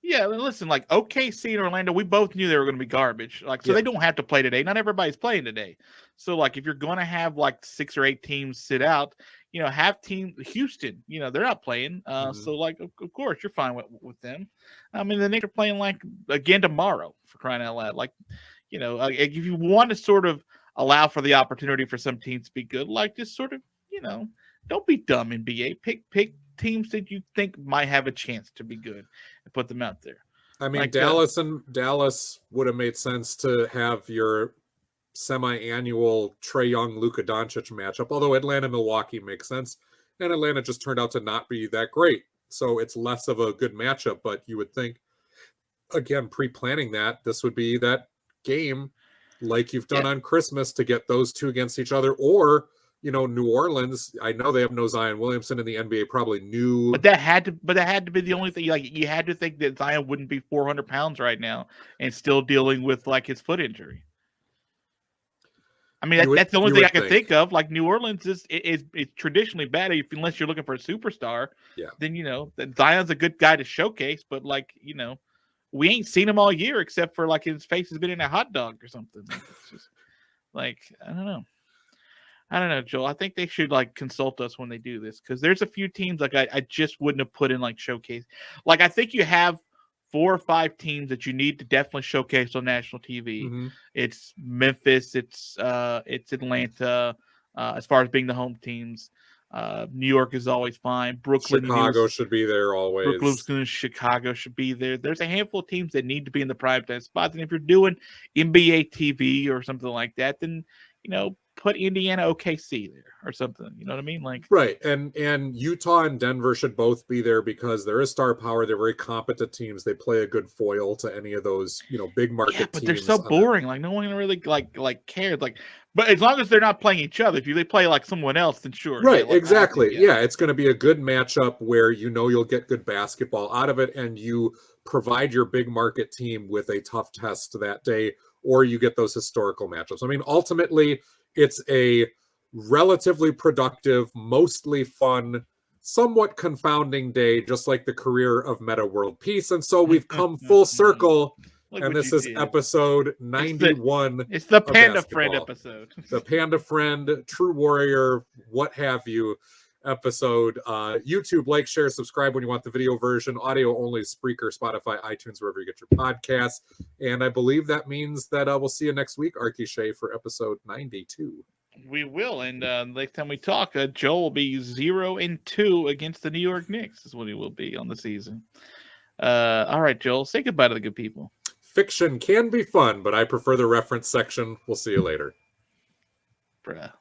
Yeah, listen, like OKC and Orlando, we both knew they were going to be garbage. Like, so they don't have to play today. Not everybody's playing today. So, like, if you're going to have like 6 or 8 teams sit out, have Houston, they're not playing. So, like, of course, you're fine with them. I mean, the Knicks are playing like again tomorrow, for crying out loud. Like, if you want to sort of allow for the opportunity for some teams to be good, like just sort of, don't be dumb, NBA. Pick teams that you think might have a chance to be good and put them out there. I mean, like, Dallas would have made sense to have your semi-annual Trae Young, Luka Doncic matchup, although Atlanta, Milwaukee makes sense. And Atlanta just turned out to not be that great. So it's less of a good matchup, but you would think, again, pre-planning that, this would be that game like you've done on Christmas to get those two against each other. Or, New Orleans, I know they have no Zion Williamson, and the NBA probably knew. But that had to be the only thing. Like, you had to think that Zion wouldn't be 400 pounds right now and still dealing with like his foot injury. I mean, that's the only thing I can think of. Like, New Orleans is traditionally bad unless you're looking for a superstar. Yeah. Then that Zion's a good guy to showcase, but like we ain't seen him all year except for like his face has been in a hot dog or something. Like, it's just like I don't know, Joel. I think they should like consult us when they do this, because there's a few teams like I just wouldn't have put in like showcase. Like, I think you have 4 or 5 teams that you need to definitely showcase on national TV. Mm-hmm. It's Memphis, it's Atlanta, as far as being the home teams. New York is always fine. Brooklyn, Chicago should be there always. Brooklyn, Chicago should be there. There's a handful of teams that need to be in the primetime spots, and if you're doing NBA TV or something like that, then put Indiana OKC there or something. You know what I mean? Like, right. And Utah and Denver should both be there because there is star power. They're very competent teams. They play a good foil to any of those, big market teams. But they're so boring. Like, no one really like cares. Like, but as long as they're not playing each other, if they play like someone else, then sure. Right, like, exactly. It's going to be a good matchup where you'll get good basketball out of it, and you provide your big market team with a tough test that day, or you get those historical matchups. I mean, ultimately, it's a relatively productive, mostly fun, somewhat confounding day, just like the career of Meta World Peace. And so we've come full circle, and this is episode 91. It's the Panda Friend episode. The Panda Friend, True Warrior, what have you episode. YouTube, like, share, subscribe when you want the video version. Audio only, Spreaker, Spotify, iTunes, wherever you get your podcasts. And I believe that means that we'll see you next week, Arky Shea, for episode 92. We will, and next time we talk, Joel will be 0-2 against the New York Knicks. Is what he will be on the season. All right, Joel, say goodbye to the good people. Fiction can be fun, but I prefer the reference section. We'll see you later. Bruh.